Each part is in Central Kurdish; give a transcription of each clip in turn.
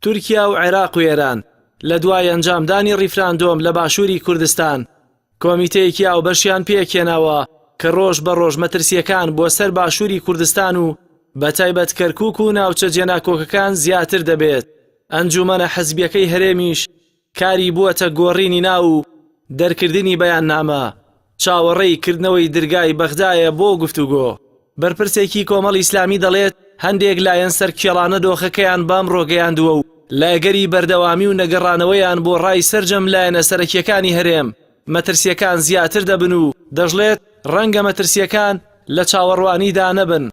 تورکیا و عێراق و ئێران لە دوای ئەنجامدانی ڕیفراندۆم لە باشووری کوردستان کۆمیتەیەکی ئاوبەشیان پێکێناوە کە ڕۆژ بە ڕۆژ مەترسیەکان بۆ سەر باشووری کوردستان و بەتایبەت کەرکووک و ناوچە جێناکۆکەکان زیاتر دەبێت. ئەنجومەنە حەزبیەکەی هەرێمیش کاری بووەتە گۆڕینی ناو و دەرکردنی بەیاننامە چاوەڕێی کردنەوەی دەرگای بەغدایە بۆ گفتوگۆ. بەرپرسێکی کۆمەڵی ئیسلامی دەڵێت هەندێک لایەن سەر کێڵانە دۆخەکەیان بام ڕۆگەیاندووە و لەگەری بەردەوامی و نەگەڕانەوەیان بۆ ڕای سەرجەم لایەنە سەرەکیەکانی هەرێم مەترسیەکان زیاتر دەبن و دەژڵێت ڕەنگە مەترسیەکان لە چاوەڕوانیدا نەبن.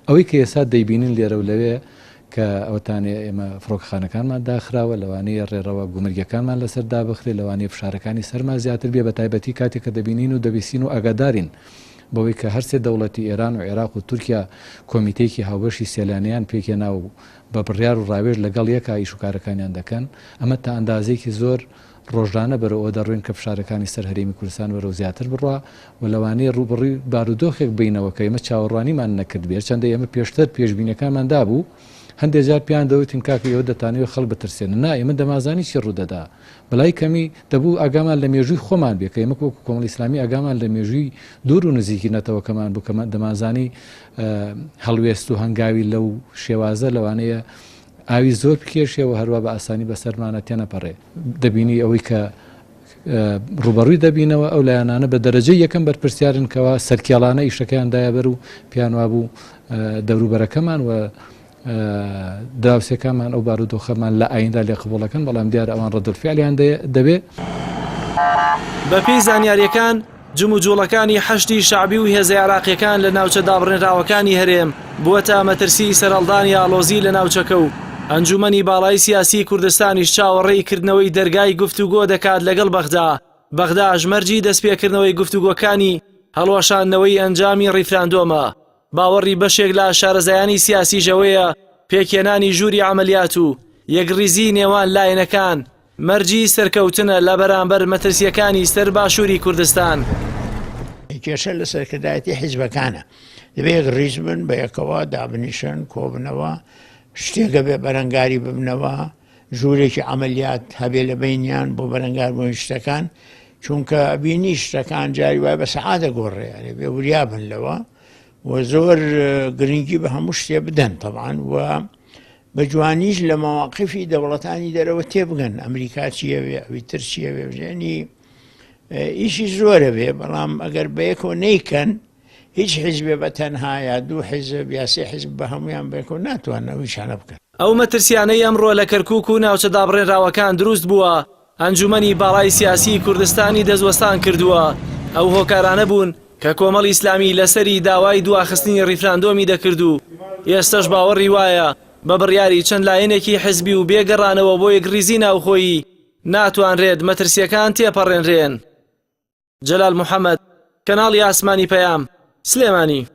ئەوەی کە ئێستا دەیبینین لێرە و لەوێ کە ئەوتانێ ئێمە فڕۆکەخانەکانمان داخراوە لەوانەیە ڕێڕەوە گومرگەکانمان لەسەر دابخرێ لەوانەیە فشارەکانی سەرمان زیاتر بێ بە تایبەتی کاتێک کە دەبینین و دەبیستین و ئاگادارین بەوەی کە هەرسێ دەوڵەتی ئێران و عێراق و تورکیا کۆمیتەیەکی هاوبەشی سێلانیان پێکێنا و بە بڕیار و ڕاوێژ لەگەڵ یەکە ئیشوکارەکانیان دەکەن ئەمە تا ئەندازەیەکی زۆر ڕۆژانە بەرەوە دەڕوین کە فشارەکانی سەر هەرێمی کوردستان بەرەو زیاتر بڕوا و لەوانەیە ڕوبڕی بارودۆخێک بینەوە کە ئێمە چاوەڕوانیمان نەکرد بێت چەندە ئێمە پێشتر پێشبینەکانمان دابوو هەندێک جار پیان دەوتین کاکە ئێوە دەتانەوە خەڵک بترسێن نا ئێمە دەمازانی چی ڕوودەدا بەلای کەمی دەبوو ئاگامان لە مێژووی خۆمان بێ کە ئێمە وەکو کۆمەڵی ئیسلامی ئاگامان لە مێژووی دوور و نزیکی نەتەوەکەمان بوو کە دەمازانی هەڵوێست و هەنگاوی لەو شێوازە لەوانەیە ئاوی زۆر بکێشێەوە هەروە بە ئاسانی بەسەرمانە تێنەپەڕێ دەبینی ئەوەی کە ڕوبەڕووی دەبینەوە ئەو لایەنانە بە دەرەجەی یەکەم بەرپرسیارن کەەوە سەرکێڵانە ئیشەکەیاندایە بەر و پیانوا بوو دەوروبەرەکەمان و دراوسەکانمان ئەو بارودۆخەمان لە ئایندا لێ قبوڵەکەن بەڵام دیارە ئەوان ڕەدڵفعلیان دەبێت. بەپێی زانیاریەکان جموجوڵەکانی حەشتی شعبی و هێزە عێراقیەکان لە ناوچە دابڕێنراوەکانی هەرێم بووەتە مەترسی سەرهەڵدانی ئاڵۆزی لە ناوچەکە و ئەنجومەنی باڵای سیاسی کوردستانیش چاوەڕێی کردنەوەی دەرگای گفتوگۆ دەکات لەگەڵ بەغدا ژمەرجی دەستپێکردنەوەی گفتوگۆکانی هەڵوەشاندنەوەی ئەنجامی ڕیفراندۆمە باوەڕی بەشێک لە شارەزایانی سیاسی ژەوەیە پێکێنانی ژووری عملیات و یەکریزی نێوان لایەنەکان مەرجی سەرکەوتنە لە بەرامبەر مەترسیەکانی سەر باشووری کوردستان. کێشە لە سەرکردایەتی حیزبەکانە دەبێت ڕیز بن بە یەکەوە دابنیشن کۆبنەوە شتێکە بێ بەرەنگاری ببنەوە ژوورێکی عملیات هەبێ لە بینیان بۆ بەرەنگار بۆ شتەکان چونکە بینی شتەکان جاری وای بە سەعادە گۆڕێ بێ وریا بن لەوە و زۆر گرنگی بە هەموو شتێ بدەن طبعاً و بە جوانیش لە مەواقفی دەوڵەتانی دەرەوە تێبگەن ئەمریکا چیەوێ ئەوی تر چیەوێ بژێنی ئیشی زۆرە بێ بەڵام ئەگەر بەیەکەوە نەیکەن هیچ حیزبێ بە تەنهایە دوو حیزب یا سێ حیزب بە هەمویان بەیەکەوە ناتوانەوەیشانە بکەن. ئەو مەترسیانەی ئەمڕۆ لە کەرکووک و ناوچە دابڕێنراوەکان دروست بووە ئەنجومەنی باڵای سیاسی کوردستانی دەستوەستان کردووە ئەو هۆکارانە بوون کە کۆمەڵی ئیسلامی لەسەری داوای دواخستنی ڕیفراندۆمی دەکرد و ئێستش باوەڕی وایە بە بڕیاری چەند لایەنێکی حزبی و بێگەڕانەوە بۆ یەکریزی ناوخۆیی ناتوانرێت مەترسیەکان تێپەڕێنرێن. جەلال محەممەد، کەناڵی ئاسمانی پەیام، سلێمانی.